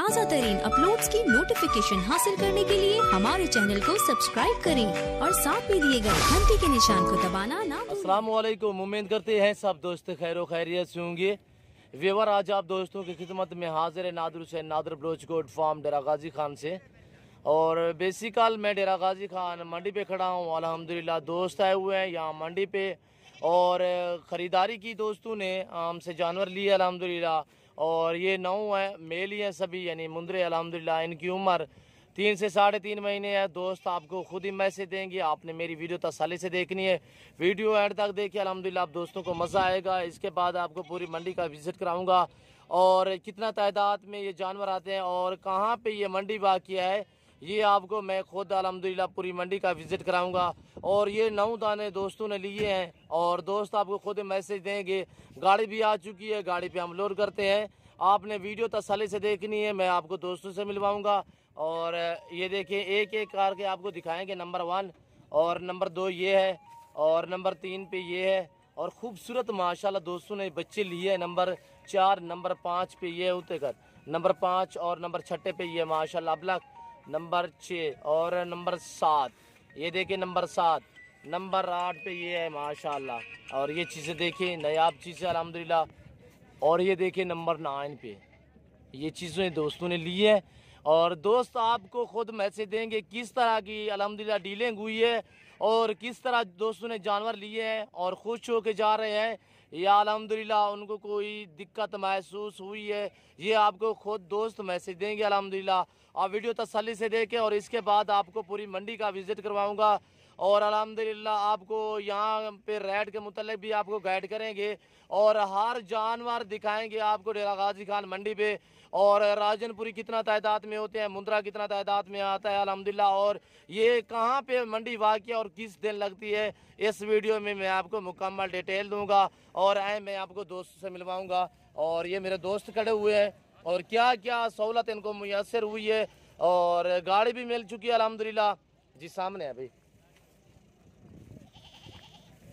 ताज़ा तरीन अपलोड्स की नोटिफिकेशन हासिल करने के लिए हमारे चैनल को सब्सक्राइब करें और साथ में दिए गए घंटी के निशान को दबाना ना भूलें। अस्सलाम वालेकुम, उम्मीद करते हैं सब दोस्त खैर खैरियत से होंगे। व्यूअर, आज आप दोस्तों की खिदमत में हाजिर है नादर हुसैन नादर बलोच गोट फार्म डेरा गाजी खान से। और बेसिकल मैं डेरा गाजी खान मंडी पे खड़ा हूँ। अल्हम्दुलिल्लाह दोस्त आए हुए हैं यहाँ मंडी पे और ख़रीदारी की। दोस्तों ने हमसे जानवर लिए अल्हम्दुलिल्लाह, और ये 9 है, मेल ही हैं सभी, यानी मुंदरे अल्हम्दुलिल्लाह। इनकी उम्र 3 से 3.5 महीने है। दोस्त आपको खुद ही मैसेज देंगे, आपने मेरी वीडियो तसल्ली से देखनी है। वीडियो एंड तक देखिए, अल्हम्दुलिल्लाह आप दोस्तों को मज़ा आएगा। इसके बाद आपको पूरी मंडी का विज़िट कराऊंगा और कितना तादाद में ये जानवर आते हैं और कहाँ पे ये मंडी वाक़िया है, ये आपको मैं खुद अल्हम्दुलिल्लाह पूरी मंडी का विज़िट कराऊंगा। और ये 9 दाने दोस्तों ने लिए हैं और दोस्त आपको खुद मैसेज देंगे। गाड़ी भी आ चुकी है, गाड़ी पे हम लोड करते हैं। आपने वीडियो तसल्ली से देखनी है, मैं आपको दोस्तों से मिलवाऊंगा। और ये देखिए एक एक करके आपको दिखाएंगे। नंबर 1 और नंबर 2 ये है और नंबर 3 पे ये है। और खूबसूरत माशाल्लाह दोस्तों ने बच्चे लिए हैं। नंबर 4 नंबर 5 पे ये होते कर, नंबर 5 और नंबर 6 पे ये माशाल्लाह अबलक। नंबर 6 और नंबर 7 ये देखिए, नंबर 7 नंबर 8 पे ये है माशाल्लाह। और ये चीज़ें देखिए, नायाब चीज़ें अल्हम्दुलिल्लाह। और ये देखिए नंबर 9 पे ये चीज़ें दोस्तों ने ली है। और दोस्त आपको खुद मैसेज देंगे किस तरह की अल्हम्दुलिल्लाह डीलिंग हुई है और किस तरह दोस्तों ने जानवर लिए हैं और खुश होके जा रहे हैं या अल्हम्दुलिल्लाह उनको कोई दिक्कत महसूस हुई है, ये आपको खुद दोस्त मैसेज देंगे अल्हम्दुलिल्लाह। आप वीडियो तसल्ली से देखें और इसके बाद आपको पूरी मंडी का विज़िट करवाऊंगा। और अल्हम्दुलिल्लाह आपको यहाँ पे रेट के मुतालिक भी आपको गाइड करेंगे और हर जानवर दिखाएंगे आपको डेरा गाजी खान मंडी पे। और राजनपुरी कितना तादाद में होते हैं, मुंद्रा कितना तादाद में आता है अल्हम्दुलिल्लाह, और ये कहाँ पे मंडी वाक़िया और किस दिन लगती है, इस वीडियो में मैं आपको मुकम्मल डिटेल दूंगा। और मैं आपको दोस्त से मिलवाऊंगा। और ये मेरे दोस्त खड़े हुए हैं और क्या क्या सहूलत इनको मुयसर हुई है और गाड़ी भी मिल चुकी है अल्हम्दुलिल्लाह। जी सामने है भाई।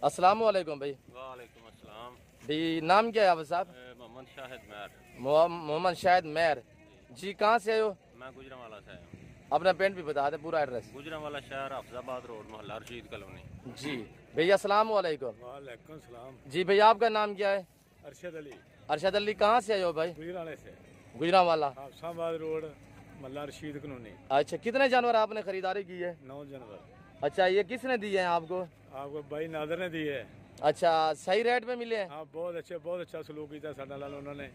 अस्सलाम वालेकुम भाई। वालेकुम अस्सलाम भाई, नाम क्या है आप साहब? मोहम्मद शाहिद मैर। मोहम्मद शाहिद मैर जी। कहाँ से आए हो? मैं गुजरांवाला से आया हूँ। अपना पेंट भी बता दे, पूरा एड्रेस। गुजरांवाला शहर, हफ्जाबाद रोड, मोहल्ला रशीद कॉलोनी। जी भैया, अस्सलाम वालेकुम। वालेकुम सलाम। जी भैया, आपका नाम क्या है? अरशद अली। अरशद अली, कहाँ से आए हो भाई? गुजरांवाले से। गुजरांवाला, हफ्जाबाद रोड, मोहल्ला रशीद कॉलोनी। अच्छा, कितने जानवर आपने खरीदारी की है? 9 जानवर। अच्छा, ये किसने दिए हैं आपको? आपको भाई नादर ने दी है। अच्छा, सही रेट में मिले हैं? हाँ, बहुत अच्छा सलूक किया साडे नाल उन्होंने।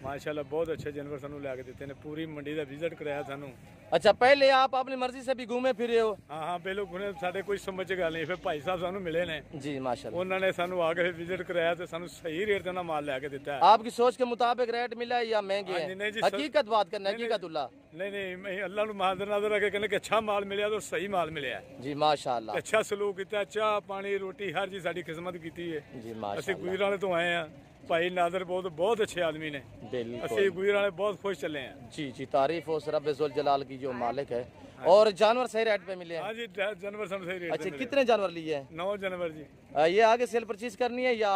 माशाल्लाह बहुत अच्छे जानवर सानू लैके दिते ने। पूरी मंडी का विजिट कराया सानू। अच्छा, पहले आप अपनी मर्जी से भी घूमे फिरे हो? हाँ, पहले घूमे, साडे कोई समझ च गल नहीं। फिर भाई साहब सानू मिले ने जी माशाल्लाह, उन्होंने सानू आके विजिट कराया तो सानू सही रेट का माल लैके दिता है। आपकी सोच के मुताबिक रेट मिला है या महंगे हाँ जी, नहीं जी, है? हकीकत बात करना, हकीकतुल्लाह। नहीं, अल्लाह नू महादर नादर रखे कहने कि अच्छा माल मिले तो सही माल मिले। जी माशाल्लाह, अच्छा सलूक किया, चाह पानी रोटी हर चीज साडी खिदमत की है। जी असि माशाल्लाह, गुजरांवाले तो आए हैं। भाई नादर बहुत अच्छे आदमी ने। बिल्कुल। असि गुजरांवाले बहुत खुश चले हैं। जी तारीफ हो रब जुल जलाल की जो मालिक है। और जानवर सही रेट पे मिले हैं? हाँ जी, जानवर सानू सही रेट। अच्छा, कितने जानवर लिए हैं? 9 जानवर जी। ये आगे सेल परचेज करनी है या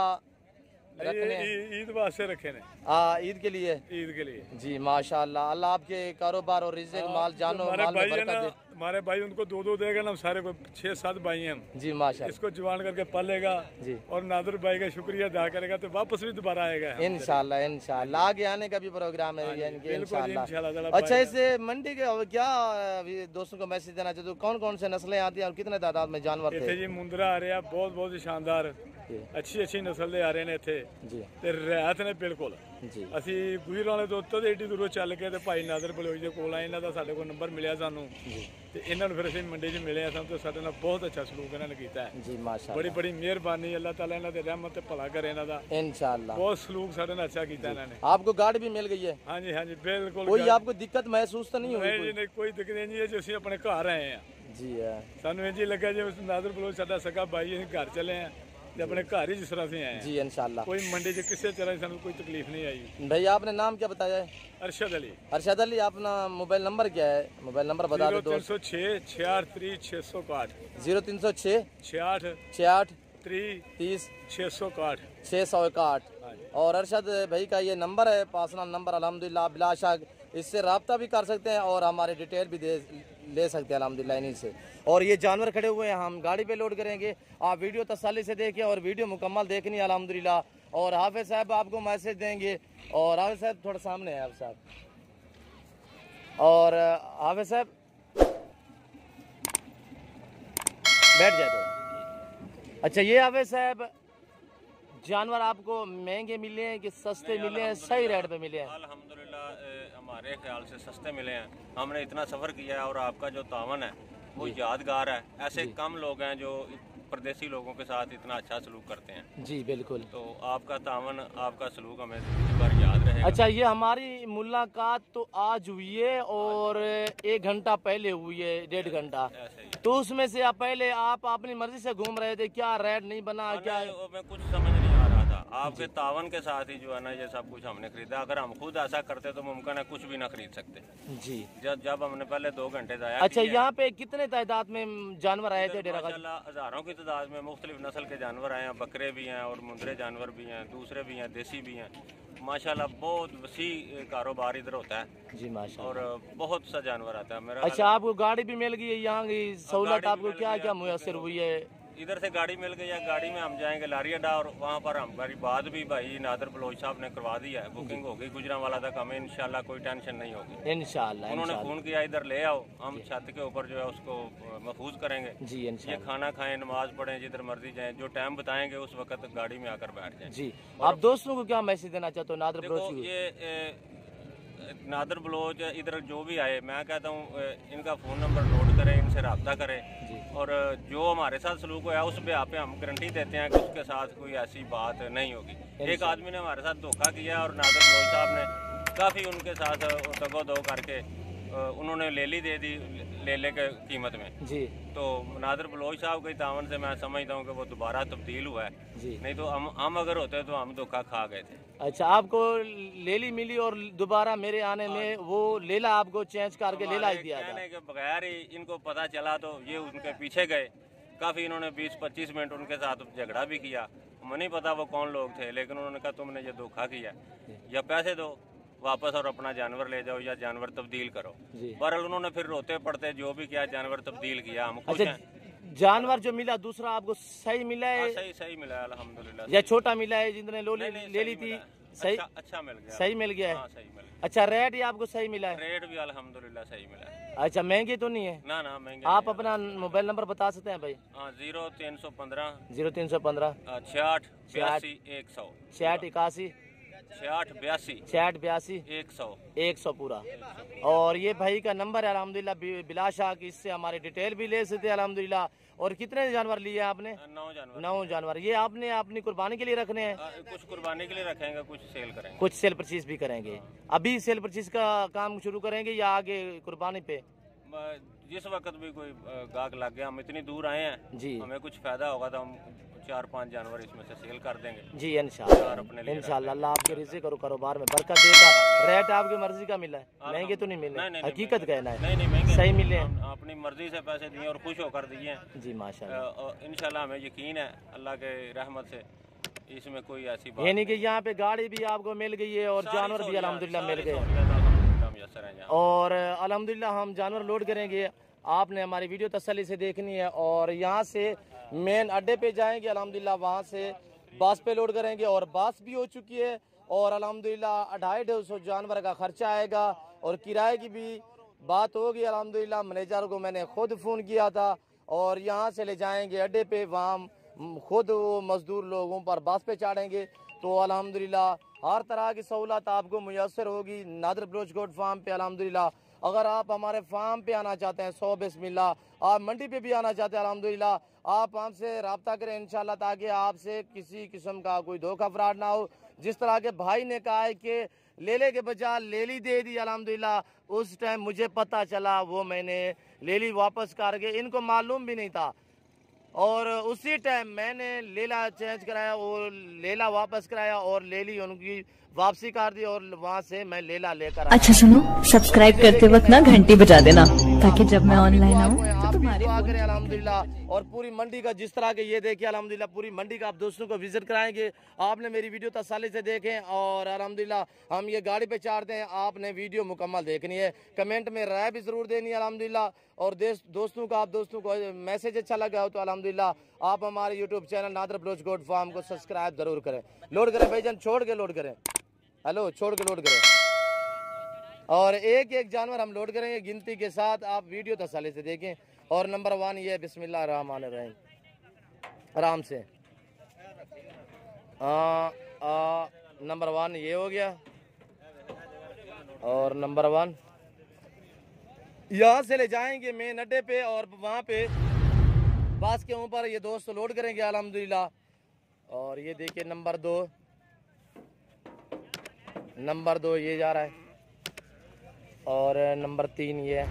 रखने हैं? ईद वास्ते रखे ने। ईद के लिए? ईद के लिए जी माशाल्लाह, अल्लाह आपके कारोबार और रिज़्क़ माल जानो माल में बरकत दे। हमारे भाई उनको 2 देगा ना, सारे को 6-7 भाई हैं हम। जी माशाल्लाह, इसको जवान करके पालेगा जी। और नादर भाई का शुक्रिया अदा करेगा तो वापस भी दोबारा आएगा इंशाल्लाह। इंशाल्लाह आगे आने का भी प्रोग्राम है इनके इंशाल्लाह। इंशाल्लाह। अच्छा, इसे मंडी के क्या दोस्तों को मैसेज देना चाहते हो? कौन कौन से नस्लें आती हैं और कितने तादाद में जानवर थे? जी मुंदरा आ रहा, बहुत ही शानदार अच्छी नस्ल दे आ रहे ने इत्थे जी। ते रहत ने बिल्कुल जी। असी गुजरांवाले तो उत्तर एडी दूरों चल के ते भाई नादर बलोच दे कोल आए। इन्हां दा साडे कोल नंबर मिलिया सानू ते इन्हां नूं फिर असीं मंडी च मिले सानू ते साडे नाल बहुत अच्छा सलूक इन्हां ने कीता है। जी माशाल्लाह, बड़ी मेहरबानी। अल्लाह ताला इन्हां दे रहमत ते भला करे इन्हां दा। इंशाल्लाह बहुत सलूक साडे नाल अच्छा कीता इन्हां ने। आपको गाड़ी भी मिल गई है? हाँ जी बिल्कुल। कोई आपको दिक्कत महसूस तो नहीं हुई? नहीं, कोई दिक्कत नहीं है जी। असीं अपने घर आए हैं जी है। सानू इंज लगा जी नादर बलोच साडा सगा भाई, असीं घर चले हैं ते अपने घर ही जिस तरह से आए हैं। जी इंशाल्लाह, कोई मंडी से किसी तरह सानू कोई तकलीफ नहीं आई। भैया आपने नाम क्या बताया है? अरशद अली। अरशद अली, अपना मोबाइल नंबर क्या है? मोबाइल नंबर बता दो। 0306 66 661 0306 66 68 30 30 661 661। और अरशद भाई का ये नंबर है, पर्सनल नंबर अल्हम्दुलिल्लाह बिला शक इससे रब्ता भी कर सकते हैं और हमारे डिटेल भी ले सकते हैं अल्हम्दुलिल्लाह इन्हीं से। और ये जानवर खड़े हुए हैं, हम गाड़ी पे लोड करेंगे। आप वीडियो तसल्ली से देखिए और वीडियो मुकम्मल देखनी है अल्हम्दुलिल्लाह। और हाफिज साहब आपको मैसेज देंगे। और हाफिज साहब थोड़ा सामने है हाफिज साहब। और हाफिज साहब बैठ जाए थोड़ा। अच्छा ये हाफिज साहब जानवर आपको महंगे मिले हैं कि सस्ते मिले हैं, सही रेट पे मिले हैं? अल्हम्दुलिल्लाह हमारे ख्याल से सस्ते मिले हैं। हमने इतना सफ़र किया है और आपका जो तावन है वो यादगार है। ऐसे कम लोग हैं जो परदेसी लोगों के साथ इतना अच्छा सलूक करते हैं। जी बिल्कुल। तो आपका तावन, आपका सलूक हमें इस बार याद रहेगा। अच्छा ये हमारी मुलाकात तो आज हुई है और 1 घंटा पहले हुई है, 1.5 घंटा। तो उसमें से पहले आप अपनी मर्जी से घूम रहे थे, क्या रेट नहीं बना क्या? मैं कुछ समझ नहीं आ रहा था। आपके तावन के साथ ही जो है ना ये सब कुछ हमने खरीदा। अगर हम खुद ऐसा करते तो मुमकिन है कुछ भी ना खरीद सकते। जी जब हमने पहले 2 घंटे जाया। अच्छा यहाँ पे कितने तादाद में जानवर आए थे डेरा गाजी? हजारों की तादाद में मुख्तलिफ नस्ल के जानवर आए हैं। बकरे भी हैं और मुंदरे जानवर भी हैं, दूसरे भी हैं, देसी भी हैं। माशाल्लाह बहुत वसी कारोबार इधर होता है जी माशाल्लाह। और बहुत सा जानवर आता है मेरा। अच्छा आपको गाड़ी भी मिल गई है, यहाँ की सहूलत आपको क्या क्या मुयसर हुई है? इधर से गाड़ी मिल गई है, गाड़ी में हम जाएंगे लारी अड्डा और वहाँ पर हमारी बात भी भाई नादर बलोच साहब ने करवा दी है। बुकिंग हो गई गुजरांवाला तक, हमें इंशाल्लाह कोई टेंशन नहीं होगी इंशाल्लाह। उन्होंने फ़ोन किया इधर ले आओ, हम छत के ऊपर जो है उसको महफूज करेंगे जी इंशाल्लाह। ये खाना खाएं, नमाज पढ़ें, जिधर मर्जी जाएं, जो टाइम बताएंगे उस वक्त गाड़ी में आकर बैठ जाएं। जी आप दोस्तों को क्या मैसेज देना चाहते हो नादर बलोच को? ये नादर बलोच इधर जो भी आए, मैं कहता हूँ इनका फ़ोन नंबर नोट करें, इनसे रब्ता करें और जो हमारे साथ सलूक हुआ है उस पे आप हम गारंटी देते हैं कि उसके साथ कोई ऐसी बात नहीं होगी। एक आदमी ने हमारे साथ धोखा किया और नादर बलोच साहब ने काफ़ी उनके साथ दगो-दो करके उन्होंने लेली दे दी लेले के कीमत में जी। तो नादर बलोच साहब के तावन से मैं समझता हूँ कि वो दोबारा तब्दील हुआ है जी। नहीं तो हम अगर होते तो हम धोखा खा गए थे। अच्छा आपको लेली मिली और दोबारा मेरे आने में वो लेला आपको चेंज करके लेला ही दिया था? के बगैर ही इनको पता चला तो ये उनके पीछे गए। काफ़ी इन्होंने 20-25 मिनट उनके साथ झगड़ा भी किया। हमें नहीं पता वो कौन लोग थे, लेकिन उन्होंने कहा तुमने ये धोखा किया, या पैसे दो वापस और अपना जानवर ले जाओ या जानवर तब्दील करो। बहरहाल उन्होंने फिर रोते पड़ते जो भी किया, जानवर तब्दील किया। हम खुश हैं। जानवर जो मिला दूसरा आपको सही मिला है? सही मिला है अल्हम्दुलिल्लाह। या छोटा मिला है जितने ले ली थी? सही अच्छा मिल गया। सही मिल गया है? हाँ, सही मिल गया। अच्छा रेट ही आपको सही मिला है? रेट भी अल्हम्दुलिल्लाह सही मिला है। अच्छा महंगे तो नहीं है? ना महंगे। आप अपना मोबाइल नंबर बता सकते हैं भाई? 0315 63 82 100 61 82 100 पूरा। और ये भाई का नंबर है अल्हम्दुलिल्लाह बिलाशा की, इससे हमारे डिटेल भी ले सकते हैं अल्हम्दुलिल्लाह। और कितने जानवर लिए आपने? 9 जानवर। ये आपने अपनी कुर्बानी के लिए रखने हैं? कुछ कुर्बानी के लिए रखेंगे, कुछ सेल करेंगे। कुछ सेल परचेज भी करेंगे। अभी सेल परचेज का काम शुरू करेंगे या आगे कुर्बानी पे? जिस वक्त भी कोई गाहक लग गया, हम इतनी दूर आए हैं जी, हमें कुछ फायदा होगा तो हम 4-5 जानवर इसमें से सेल कर देंगे जी इंशाल्लाह। इंशाल्लाह अल्लाह आपके रिज़्क़ और कारोबार में बरकत देगा। रेट आपकी मर्जी का मिला है? महंगे तो नहीं मिले? हकीकत कहना है नहीं सही मिले हैं। अपनी मर्जी से पैसे दिए और खुश होकर दिए हैं जी माशाल्लाह। इंशाल्लाह हमें यकीन है अल्लाह के रहमत से इसमें कोई ऐसी बात यानी कि यहाँ पे गाड़ी भी आपको मिल गई है और जानवर भी अल्हम्दुलिल्लाह मिल गए और अल्हम्दुलिल्लाह हम जानवर लोड करेंगे। आपने हमारी वीडियो तसल्ली से देखनी है और यहाँ से मेन अड्डे पे जाएंगे अल्हम्दुलिल्लाह, वहाँ से बस पे लोड करेंगे और बस भी हो चुकी है और अल्हम्दुलिल्लाह 250 जानवर का खर्चा आएगा और किराए की भी बात होगी अल्हम्दुलिल्लाह। मैनेजर को मैंने खुद फ़ोन किया था और यहाँ से ले जाएंगे अड्डे पे, वहाँ खुद वो मज़दूर लोगों पर बस पे चढ़ेंगे। तो अल्हम्दुलिल्लाह हर तरह की सहूलत आपको मुयसर होगी नादर बलोच गोट फार्म पे अल्हम्दुलिल्लाह। अगर आप हमारे फार्म पे आना चाहते हैं 100 बिस्मिल्लाह, आप मंडी पे भी आना चाहते हैं अल्हम्दुलिल्लाह, आप हमसे रब्ता करें इंशाल्लाह ताकि आपसे किसी किस्म का कोई धोखा फ्रॉड ना हो। जिस तरह के भाई ने कहा है कि लेले के बजाय लेली दे दी अल्हम्दुलिल्लाह, उस टाइम मुझे पता चला, वो मैंने लेली वापस करके, इनको मालूम भी नहीं था और उसी टाइम मैंने लेला चेंज कराया और लेला वापस कराया और लेली उनकी वापसी कर दी और वहाँ से मैं लेला लेकर आया। अच्छा सुनो, सब्सक्राइब करते वक्त ना घंटी बजा देना ताकि जब मैं ऑनलाइन आऊँ तो तुम्हारे दुआ फोन करें अल्हम्दुलिल्लाह। और पूरी मंडी का जिस तरह के ये देखिए अल्हम्दुलिल्लाह, पूरी मंडी का आप दोस्तों को विजिट कराएंगे। आपने मेरी वीडियो तसल्ली से देखें और अल्हम्दुलिल्लाह हम ये गाड़ी पे चाहते हैं, आपने वीडियो मुकम्मल देखनी है, कमेंट में राय भी ज़रूर देनी है अल्हम्दुलिल्लाह। और दोस्तों का आप दोस्तों को मैसेज अच्छा लगा हो तो अल्हम्दुलिल्लाह आप हमारे YouTube channel Nadir Baloch goat farm को सब्सक्राइब जरूर करें। लोड करें भाईजान, छोड़ के लोड करें, हेलो छोड़ के लोड करें। और एक एक जानवर हम लोड करेंगे गिनती के साथ, आप वीडियो तसल्ली से देखें। और नंबर 1 ये बिस्मिल्लाहिर्रहमानिर्रहीम, आराम से। नंबर 1 ये हो गया। और नंबर 1 यहाँ से ले जाएंगे मेन अड्डे पे और वहाँ पे बस के ऊपर ये दोस्त लोड करेंगे अल्हम्दुलिल्लाह। और ये देखिए नंबर 2 ये जा रहा है। और नंबर 3 ये है,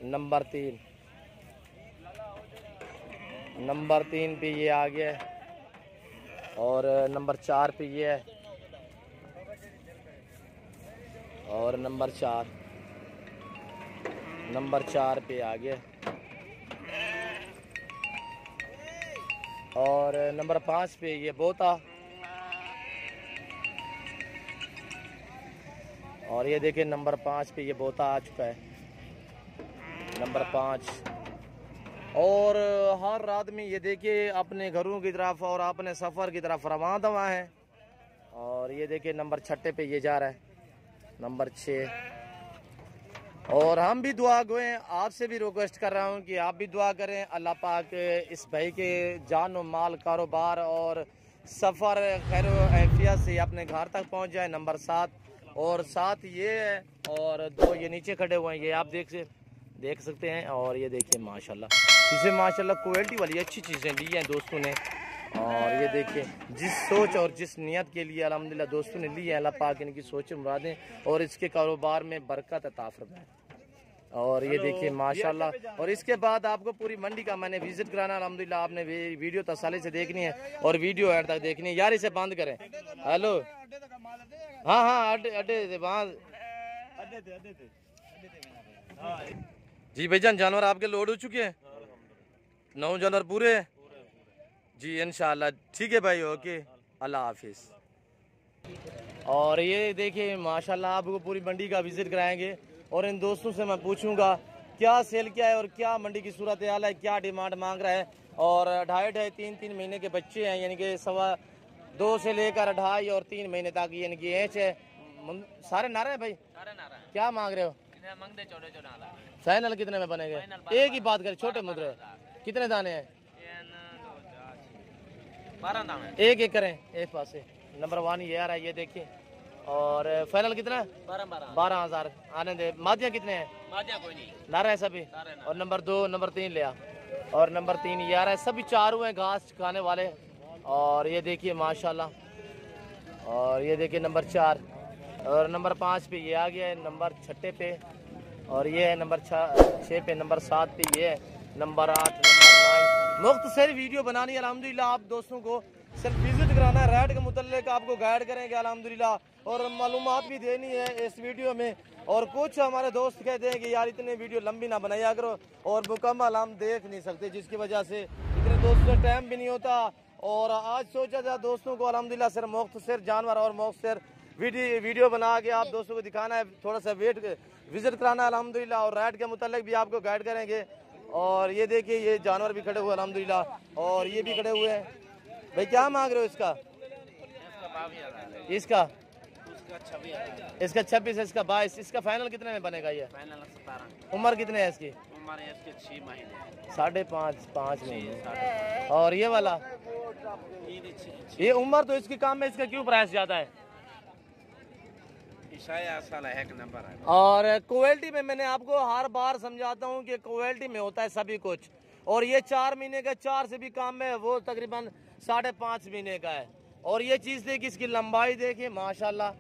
नंबर 3 पे ये आ गया है। और नंबर 4 पे ये है। और नंबर 4 पे आ गया। और नंबर 5 पे ये बोता। और ये देखिए नंबर 5 पे ये बोता आ चुका है, नंबर 5। और हर आदमी ये देखिए अपने घरों की तरफ और अपने सफ़र की तरफ रवाना दवा है। और ये देखिए नंबर 6 पे ये जा रहा है, नंबर 6। और हम भी दुआ गए, आपसे भी रिक्वेस्ट कर रहा हूँ कि आप भी दुआ करें, अल्लाह पाक इस भाई के जान और माल, कारोबार और सफ़र खैर आफियत से अपने घर तक पहुँच जाए, नंबर 7। और 7 ये है। और 2 ये नीचे खड़े हुए हैं, ये आप देख सकते हैं। और ये देखिए माशाल्लाह चीज़ें, माशाल्लाह क्वालिटी वाली अच्छी चीज़ें ली हैं दोस्तों ने। और ये देखिए जिस सोच और जिस नियत के लिए अल्हम्दुलिल्लाह दोस्तों ने ली है, अल्लाह पाक इनकी सोच मुरादें और इसके कारोबार में बरकत अता फरमाए। और ये देखिए माशाल्लाह। और इसके बाद आपको पूरी मंडी का मैंने विजिट कराना अल्हम्दुलिल्लाह। आपने वीडियो तसल्ली से देखनी है और वीडियो एंड तक देखनी है। यार इसे बंद करें, हेलो। हाँ अड्डे वहाँ जी भाईजान, जानवर आपके लोड हो चुके हैं, 9 जानवर पूरे हैं जी इंशाल्लाह। ठीक है भाई, ओके, अल्लाह हाफिज़। और ये देखिए माशाल्लाह आपको पूरी मंडी का विजिट कराएंगे और इन दोस्तों से मैं पूछूंगा क्या सेल क्या है और क्या मंडी की सूरत हाल है, क्या डिमांड मांग रहा है। और 2.5-3 महीने के बच्चे हैं, यानी कि 2.25 से लेकर 2.5 और 3 महीने तक यानी कि एज है। सारे नारे हैं भाई, क्या मांग रहे हो? फाइनल कितने में बनेंगे? एक ही बात करें, छोटे मुद्रे कितने दाने हैं? 12 दाने। एक करें, एक पास से। नंबर 1 ये आ रहा है, ये देखिए। और फाइनल कितना है? 12,000 आने दे। मादिया कितने हैं? मादिया कोई नहीं, नारा है सभी। और नंबर 2 नंबर 3 लिया। और नंबर 3 ये आ रहा है, सभी 4 हुए घास खाने वाले। और ये देखिए माशाल्लाह। और ये देखिए नंबर 4 और नंबर 5 पे ये आ गया है, नंबर 6 पे। और ये है नंबर 6 पे, नंबर 7 पे ये है, नंबर 8, नंबर 9। मुख्तसर वीडियो बनानी अल्हम्दुलिल्लाह, आप दोस्तों को सिर्फ विजिट कराना है, रेट के मुतल्लिक आपको गाइड करेंगे अल्हम्दुलिल्लाह। और मालूमात भी देनी है इस वीडियो में। और कुछ हमारे दोस्त कहते हैं कि यार इतने वीडियो लंबी ना बनाया करो, और मुकम्मल हम देख नहीं सकते, जिसकी वजह से इतने दोस्तों टाइम भी नहीं होता। और आज सोचा था दोस्तों को अल्हम्दुलिल्लाह सिर्फ मुख्तसर जानवर और मुख्तसर वीडियो बना के आप दोस्तों को दिखाना है, थोड़ा सा विजिट कराना है अल्हम्दुलिल्लाह। और राइड के मुतालिक भी आपको गाइड करेंगे। और ये देखिए ये जानवर भी खड़े हुए अल्हम्दुलिल्लाह, और ये भी खड़े हुए हैं। भाई क्या मांग रहे हो इसका? इसका 26, इसका 22, इसका फाइनल कितने में बनेगा? ये फाइनल 17। उम्र कितने है इसकी? उम्र है इसके 6 महीने, 5.5 महीने। और ये वाला ये उम्र तो इसकी कम है, इसका क्यों प्राइस ज्यादा है? एक नंबर है। और क्वालिटी में मैंने आपको हर बार समझाता हूँ कि क्वालिटी में होता है सभी कुछ। और ये 4 महीने का, 4 से भी कम है, वो तकरीबन 5.5 महीने का है। और ये चीज़ देखिए, इसकी लंबाई देखिए माशाल्लाह।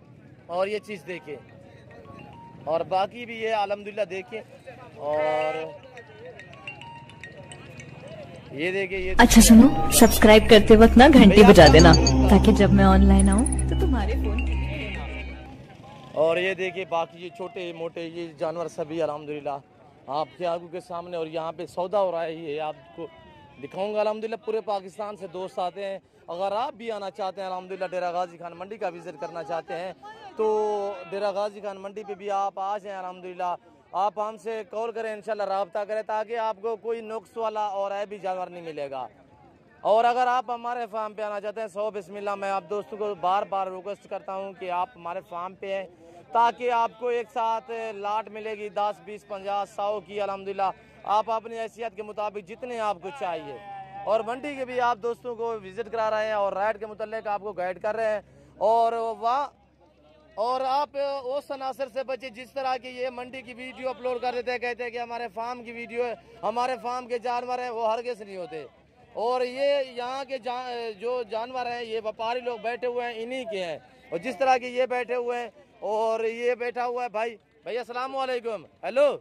और ये चीज़ देखिए, और बाकी भी ये अल्हम्दुलिल्लाह देखिए। और ये देखिए ये अच्छा सुनो, सब्सक्राइब करते वक्त ना घंटी बजा देना, ताकि जब मैं ऑनलाइन आऊँ तो तुम्हारे फोन। और ये देखिए बाकी ये छोटे मोटे ये जानवर सभी अल्हम्दुलिल्लाह आपके आगू के सामने। और यहाँ पे सौदा हो रहा है, ये आपको दिखाऊंगा। अल्हम्दुलिल्लाह पूरे पाकिस्तान से दोस्त आते हैं। अगर आप भी आना चाहते हैं अल्हम्दुलिल्लाह डेरा गाजी खान मंडी का विजिट करना चाहते हैं तो डेरा गाजी खान मंडी पे भी आप आ जाएँ। अल्हम्दुलिल्लाह आप हमसे कॉल करें, इंशाल्लाह रब्ता करें, ताकि आपको कोई नुक्स वाला और ऐबी जानवर नहीं मिलेगा। और अगर आप हमारे फार्म पे आना चाहते हैं, सो बिस्मिल्लाह, मैं आप दोस्तों को बार बार रिक्वेस्ट करता हूँ कि आप हमारे फार्म पे हैं, ताकि आपको एक साथ लाट मिलेगी 10, 20, 50, 100 की। अल्हम्दुलिल्लाह आप अपनी हैसियत के मुताबिक जितने आपको चाहिए। और मंडी के भी आप दोस्तों को विजिट करा रहे हैं और राइड के मुतल्लिक आपको गाइड कर रहे हैं। और आप उस अनासर से बचे जिस तरह की ये मंडी की वीडियो अपलोड कर देते हैं, कहते हैं कि हमारे फार्म की वीडियो है, हमारे फार्म के जानवर हैं, वो हरगिज़ नहीं होते। और ये यहाँ के जो जानवर हैं ये व्यापारी लोग बैठे हुए हैं, इन्हीं के हैं। और जिस तरह के ये बैठे हुए हैं और ये बैठा हुआ है भाई अस्सलाम वालेकुम। हेलो,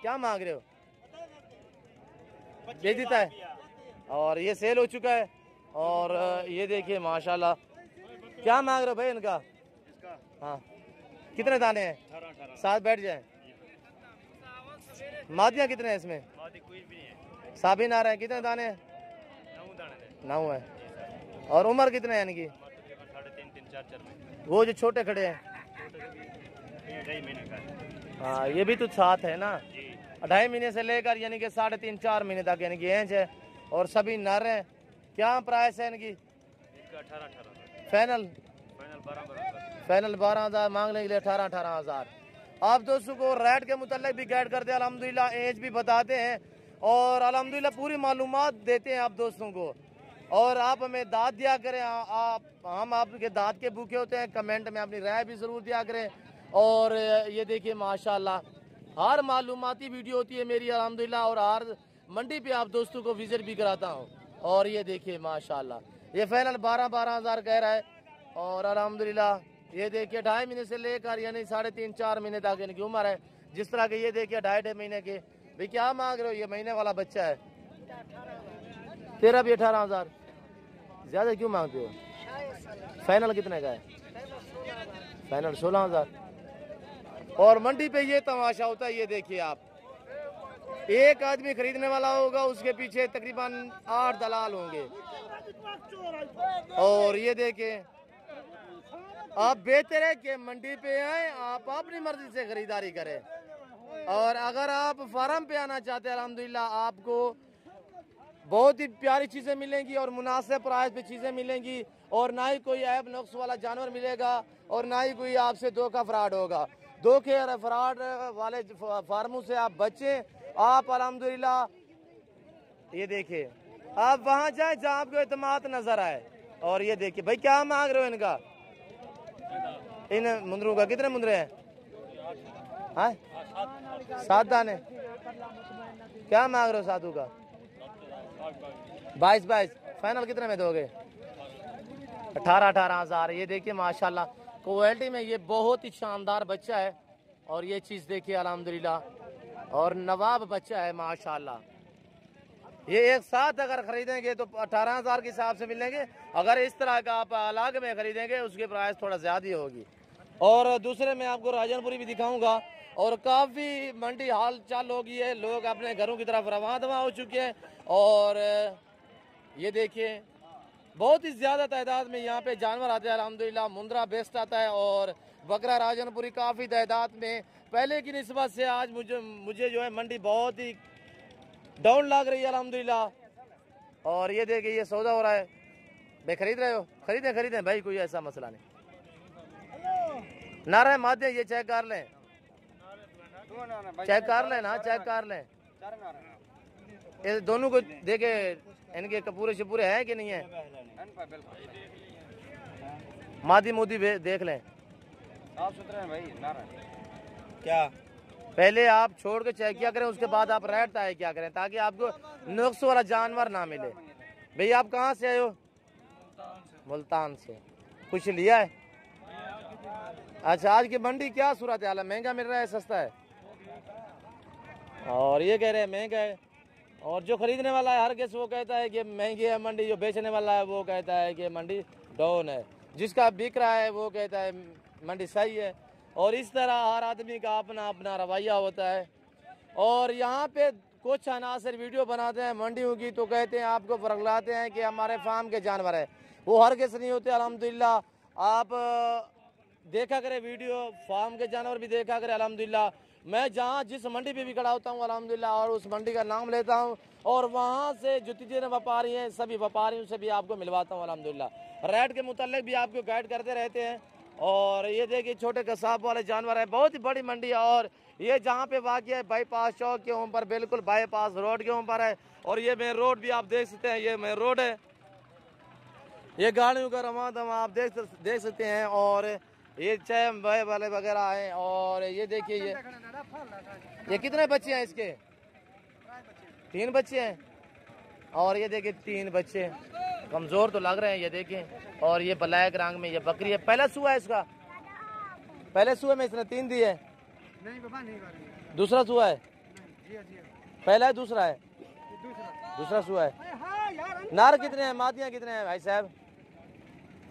क्या मांग रहे हो? बेच देता है और ये सेल हो चुका है। और ये देखिए माशाल्लाह, क्या मांग रहे हो भाई इनका? हाँ, कितने दाने हैं? 7 बैठ जाए। मादियाँ कितने हैं इसमें? साबिन आ रहे हैं। कितने दाने हैं? 9 है। और उम्र कितने है इनकी? 3.5-4 वो जो छोटे खड़े हैं, 2.5 महीने का। हाँ, ये भी तो 7 है ना। 2.5 महीने से लेकर यानी कि 3.5-4 महीने तक यानी कि एज है। और सभी नर हैं। क्या प्राइस है इनकी? 18 फाइनल 12,000 मांग लेंगे 18,000। आप दोस्तों को रेट के मुताल्लिक भी गाइड करते हैं अल्हम्दुलिल्लाह, एज भी बताते हैं और अल्हम्दुलिल्लाह पूरी मालूमात देते हैं आप दोस्तों को। और आप हमें दाद दिया करें, हम आपके दाद के भूखे होते हैं। कमेंट में अपनी राय भी ज़रूर दिया करें। और ये देखिए माशाल्लाह, हर मालूमाती वीडियो होती है मेरी अल्हम्दुलिल्लाह, और हर मंडी पे आप दोस्तों को विजिट भी कराता हूँ। और ये देखिए माशाल्लाह, ये फाइनल 12,000 कह रहा है। और अल्हम्दुलिल्लाह ये देखिए 2.5 महीने से लेकर यानी 3.5-4 महीने तक इनकी उम्र है। जिस तरह के ये देखिए 2.5 महीने के। भाई क्या मांग रहे हो? ये महीने वाला बच्चा है। तेरा भी 18,000। ज्यादा क्यों मांगते हो? फाइनल कितने का है? फाइनल 16,000। और मंडी पे ये तमाशा होता है, ये देखिए आप, एक आदमी खरीदने वाला होगा, उसके पीछे तकरीबन 8 दलाल होंगे। और ये देखिए, आप बेहतर है कि मंडी पे आए, आप अपनी मर्जी से खरीदारी करें। और अगर आप फार्म पे आना चाहते हैं अल्हम्दुलिल्लाह आपको बहुत ही प्यारी चीज़ें मिलेंगी और मुनासिब प्राइस पे चीज़ें मिलेंगी। और ना ही कोई ऐब नुक्स वाला जानवर मिलेगा और ना ही कोई आपसे धोखा फ्रॉड होगा। धोखे और फ्रॉड वाले फार्मों से आप बचें। आप अल्हम्दुलिल्लाह ये देखिए, आप वहाँ जाए जहाँ आपको एतमाद नजर आए। और ये देखिए भाई क्या मांग रहे हो इनका? इन मुंदरों का कितने मुंदरे हैं? हाँ, 7 दाने। क्या मांग रहे हो साधु का? 22 फाइनल कितने में दोगे? 18,000। ये देखिए माशाल्लाह क्वालिटी में ये बहुत ही शानदार बच्चा है। और ये चीज़ देखिए अल्हम्दुलिल्लाह, और नवाब बच्चा है माशाल्लाह। ये एक साथ अगर खरीदेंगे तो 18,000 के हिसाब से मिलेंगे। अगर इस तरह का आप अलग में खरीदेंगे उसकी प्राइस थोड़ा ज़्यादा ही होगी। और दूसरे में आपको राजनपुरी भी दिखाऊंगा। और काफ़ी मंडी हाल चाल हो गई है, लोग अपने घरों की तरफ रवां दवा हो चुके हैं। और ये देखिए बहुत ही ज़्यादा तादाद में यहाँ पे जानवर आते हैं अल्हम्दुलिल्लाह। मुंद्रा बेस्ट आता है और बकरा राजनपुरी काफ़ी तादाद में। पहले की निस्बत से आज मुझे जो है मंडी बहुत ही डाउन लग रही है अल्हम्दुलिल्लाह। और ये देखिए ये सौदा हो रहा है। भाई खरीद रहे हो? खरीदें भाई, कोई ऐसा मसला नहीं। नारे मादे ये चेक कर लें, चेक कर लें। ये दोनों को देखे, इनके कपूरे शपूरे हैं कि नहीं है? मादी मोदी देख लें, साफ सुथरे हैं भाई। क्या पहले आप छोड़ के चेक किया करें, उसके बाद आप रेट तय क्या करें, ताकि आपको नुक्स वाला जानवर ना मिले। भाई आप कहाँ से आए हो? मुल्तान से। कुछ लिया है? अच्छा, आज की मंडी क्या सूरत हाल है? महंगा मिल रहा है, सस्ता है? और ये कह रहे हैं महंगा है। और जो खरीदने वाला है हर किस वो कहता है कि महंगी है मंडी, जो बेचने वाला है वो कहता है कि मंडी डाउन है, जिसका बिक रहा है वो कहता है मंडी सही है। और इस तरह हर आदमी का अपना अपना रवैया होता है। और यहाँ पे कुछ अनासर वीडियो बनाते हैं मंडियों की, तो कहते हैं आपको फरगलाते हैं कि हमारे फार्म के जानवर है, वो हर किस नहीं होते। अल्हम्दुलिल्लाह आप देखा करें वीडियो, फार्म के जानवर भी देखा करें। अल्हम्दुलिल्लाह मैं जहाँ जिस मंडी पे भी खड़ा होता हूँ अल्हम्दुलिल्लाह, और उस मंडी का नाम लेता हूँ, और वहाँ से जो जितने व्यापारी हैं सभी व्यापारियों से भी आपको मिलवाता हूँ अल्हम्दुलिल्लाह। रेट के मुतालिक भी आपको गाइड करते रहते हैं। और ये देखिए छोटे कसाब वाले जानवर है, बहुत ही बड़ी मंडी है। और ये जहाँ पे वाक़ है बाईपास चौक के ऊपर, बिल्कुल बाईपास रोड के ऊपर है। और ये मेन रोड भी आप देख सकते हैं, ये मेन रोड है, ये गाड़ियों का रवादम आप देख सकते हैं। और ये चाय वाले वगैरह हैं। और ये देखिए ये कितने बच्चे हैं इसके? 3 बच्चे हैं। और ये देखिए 3 बच्चे, कमज़ोर तो लग रहे हैं ये देखें। और ये ब्लैक रंग में ये बकरी है, पहला सुआ है इसका, पहले सुए में इसने 3 दिए। नहीं बाबा नहीं, दूसरा सुआ है, पहला है दूसरा है, दूसरा सुआ है। नार कितने हैं, मादियाँ कितने हैं भाई साहब?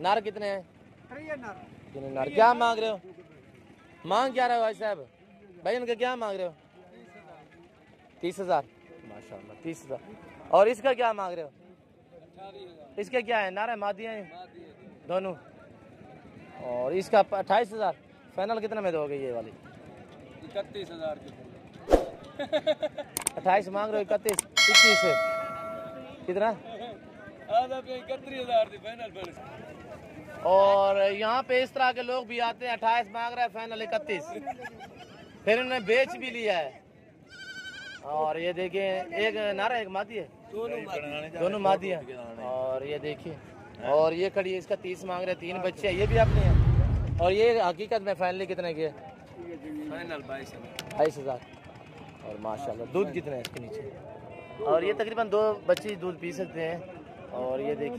नार कितने हैं? 3 नार। क्या मांग रहे हो? मांग क्या रहे हो भाई साहब? भाई उनका क्या मांग रहे हो? 30,000 माशाल्लाह, 30,000। और इसका क्या मांग रहे हो? इसके क्या है, नारा मादियाँ हैं दोनों। और इसका 28,000। फाइनल कितने में दोगे ये वाली? 31,000 28 मांग रहे हो, 31 21 है कितना? आधा पे 31,000 थी फाइनल पर। और यहाँ पे इस तरह के लोग भी आते हैं, 28 मांग रहे हैं, फाइनल 31, फिर उन्होंने बेच भी लिया है। और ये देखिए एक नारा एक मादी है, दोनों मादी है। और ये देखिए, और ये खड़ी है, इसका 30 मांग रहे हैं, 3 बच्चे हैं, ये भी अपने हैं। और ये हकीकत में फाइनली कितने की है? फाइनल 22,000। और माशाल्लाह दूध कितने है इसके नीचे? और ये तकरीबन 2 बच्चे दूध पी सकते हैं। और ये देखिए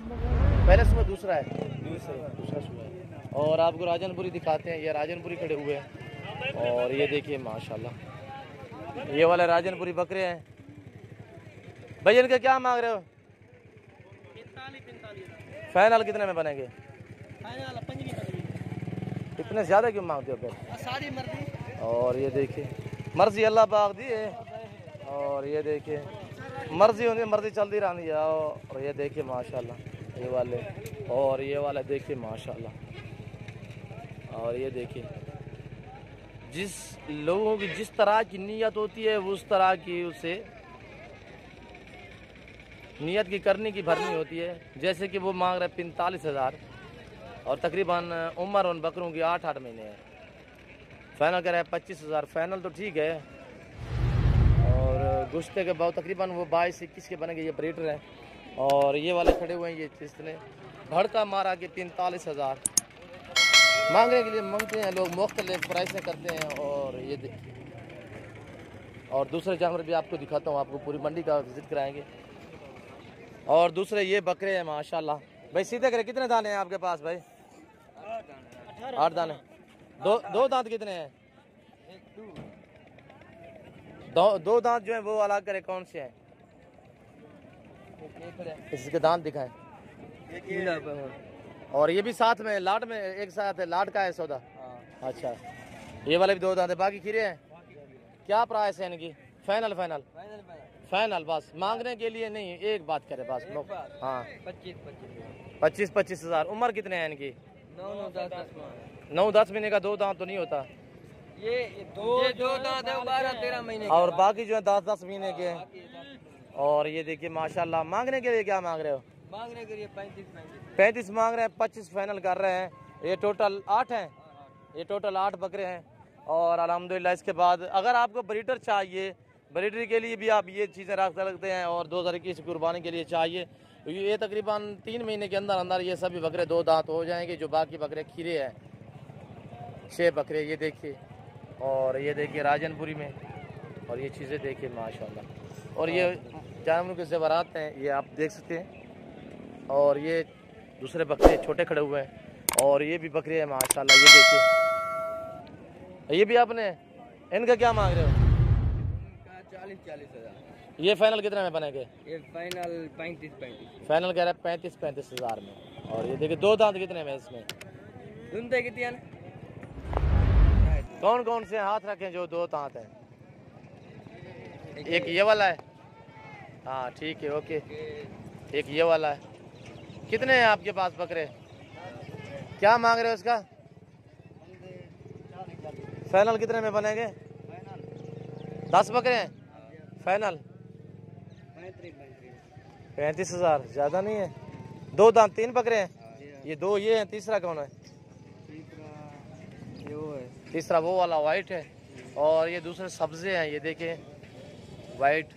पहले सुबह दूसरा है, दूसरा सुबह है। और आपको राजनपुरी दिखाते हैं, ये राजनपुरी खड़े हुए हैं। और ये देखिए माशाल्लाह ये वाले राजनपुरी बकरे हैं। भैया इनके क्या मांग रहे हो? 45 फाइनल कितने में बनेंगे? इतने ज़्यादा क्यों मांगते हो फिर? सारी मर्जी। और ये देखिए मर्जी अल्लाह पाक दी है। और ये देखिए मर्जी होती है, मर्जी चलती रहनी है। और ये देखिए माशाल्लाह ये वाले, और ये वाला देखिए माशाल्लाह। और ये देखिए जिस लोगों की जिस तरह की नीयत होती है उस तरह की उसे नियत की करने की भरनी होती है। जैसे कि वो मांग रहे 45,000 और तकरीबन उम्र उन बकरों की 8 महीने है। फाइनल कह रहा है 25,000। फाइनल तो ठीक है। और गुश्ते के भाव तकरीबन वो 22-21 के बनेंगे। ये ब्रीडर हैं। और ये वाले खड़े हुए हैं, ये जिसने भड़का मारा कि 45,000 मांगने के लिए मांगते हैं लोग, मुख्तलिफ प्राइसें करते हैं। और ये देखिए, और दूसरे जानवर भी आपको दिखाता हूँ, आपको पूरी मंडी का विजिट कराएंगे। और दूसरे ये बकरे हैं माशाल्लाह। भाई सीधे करे कितने दाने हैं आपके पास भाई? 8 दाने। दो दांत कितने हैं? 2 दांत जो है वो अलग करे, कौन से हैं? इसके दांत दिखाएं। और ये भी साथ में लाट में एक साथ है, लाट का है सौदा? अच्छा, ये वाले भी 2 दांत है, बाकी खीरे हैं। क्या प्राइस है इनकी? फाइनल फाइनल फाइनल बस मांगने के लिए नहीं, एक बात करे बस। हाँ 25,000। उम्र कितने हैं इनकी? 9-10 महीने का। 2 दांत तो नहीं होता ये दो दांत है, 12-13 महीने। और बाकी जो है 10-10 महीने के हैं। और ये देखिए माशाल्लाह। मांगने के लिए क्या मांग रहे हो? मांगने के लिए 35 मांग रहे हैं, 25 फाइनल कर रहे हैं। ये टोटल 8 हैं, ये टोटल 8 बकरे हैं। और अल्हम्दुलिल्लाह इसके बाद अगर आपको ब्रीडर चाहिए, ब्रीडर के लिए भी आप ये चीज़ें रख सकते हैं। और 2021 कुर्बानी के लिए चाहिए, ये तकरीबन 3 महीने के अंदर अंदर ये सभी बकरे 2 दांत हो जाएंगे। जो बाकी बकरे खीरे हैं, 6 बकरे ये देखिए। और ये देखिए राजनपुरी में। और ये चीज़ें देखिए माशाल्लाह। और ये जानवरों के ज़ेवरात हैं, ये आप देख सकते हैं। और ये दूसरे बकरे छोटे खड़े हुए हैं। और ये भी बकरे हैं माशाल्लाह, ये देखिए। ये भी आपने, इनका क्या मांग रहे हो? 40,000। ये फाइनल कितने में बनेंगे? ये फाइनल 35,000। फाइनल कह रहा है 35,000 में। और ये देखिए 2 दांत कितने में इसमें? दुनते कितने? कौन कौन से हाथ रखें जो 2 दांत हैं? एक ये वाला है, हाँ ठीक है ओके। एक ये वाला है। कितने हैं आपके पास बकरे? क्या मांग रहे हो उसका? फाइनल कितने में बनेंगे? 10 बकरे हैं फाइनल। 35,000 ज़्यादा नहीं है? 2 दांत 3 बकरे हैं। ये 2 ये हैं, तीसरा कौन है? तीसरा वो वाला वाइट है, और ये दूसरे सब्जे हैं, ये देखें वाइट।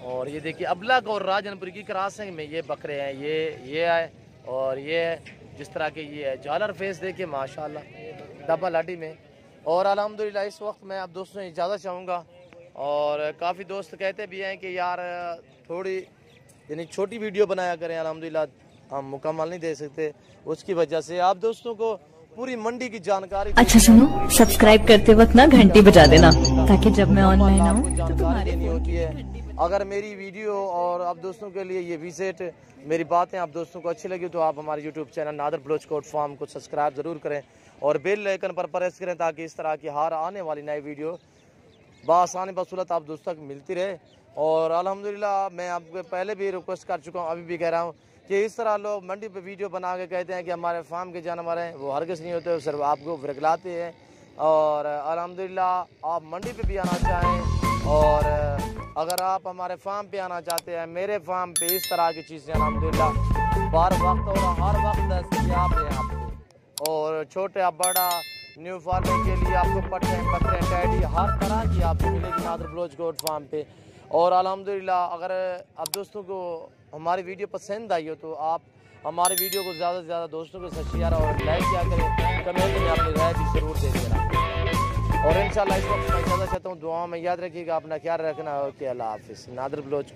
और ये देखिए अबलग और राजनपुर की क्रॉसिंग में ये बकरे हैं। ये है और ये है, जिस तरह के ये है झालर फेस देखिए माशाल्लाह डबल हड्डी में। और अल्हम्दुलिल्लाह इस वक्त मैं आप दोस्तों इजाज़त चाहूँगा। और काफ़ी दोस्त कहते भी हैं कि यार थोड़ी यानी छोटी वीडियो बनाया करें, अल्हम्दुलिल्लाह हम मुकम्मल नहीं दे सकते, उसकी वजह से आप दोस्तों को पूरी मंडी की जानकारी। अच्छा सुनो, सब्सक्राइब करते वक्त ना घंटी बजा देना, ताकि जब मैं ऑनलाइन आऊँ तो जानकारी तुम्हारे देनी होती है। अगर मेरी वीडियो और आप दोस्तों के लिए ये विजिट, मेरी बातें आप दोस्तों को अच्छी लगी तो आप हमारे YouTube channel Nadir Baloch goat farm को सब्सक्राइब ज़रूर करें और बेल आइकन पर प्रेस करें, ताकि इस तरह की हर आने वाली नई वीडियो बआसानी बसूलत आप दोस्तों तक मिलती रहे। और अल्हम्दुलिल्लाह मैं आपको पहले भी रिक्वेस्ट कर चुका हूँ, अभी भी कह रहा हूँ कि इस तरह लोग मंडी पे वीडियो बना के कहते हैं कि हमारे फार्म के जानवर हैं, वो हरगिज़ नहीं होते, सिर्फ आपको विरगलाते हैं। और अल्हम्दुलिल्लाह आप मंडी पे भी आना चाहें, और अगर आप हमारे फार्म पे आना चाहते हैं, मेरे फार्म पे इस तरह की चीज़ें अल्हम्दुलिल्लाह हर वक्त और हर वक्त दस्तयाब है आपको। और छोटे बड़ा न्यू फार्मिंग के लिए आपको पट्टे बकरे टैडी हर तरह की आपको मिलेगी नादर बलोच गोट फार्म पे। और अल्हम्दुलिल्लाह अगर आप दोस्तों को हमारी वीडियो पसंद आई हो तो आप हमारे वीडियो को ज़्यादा से ज़्यादा दोस्तों के साथ शेयर और लाइक किया करें, कमेंट में अपनी राय भी ज़रूर दे देना। और इंशाल्लाह इस वक्त मैं ज़्यादा चाहता हूँ दुआ में याद रखिएगा, अपना ख्याल रखना। ओके अल्लाह हाफिज़। नादर बलोच।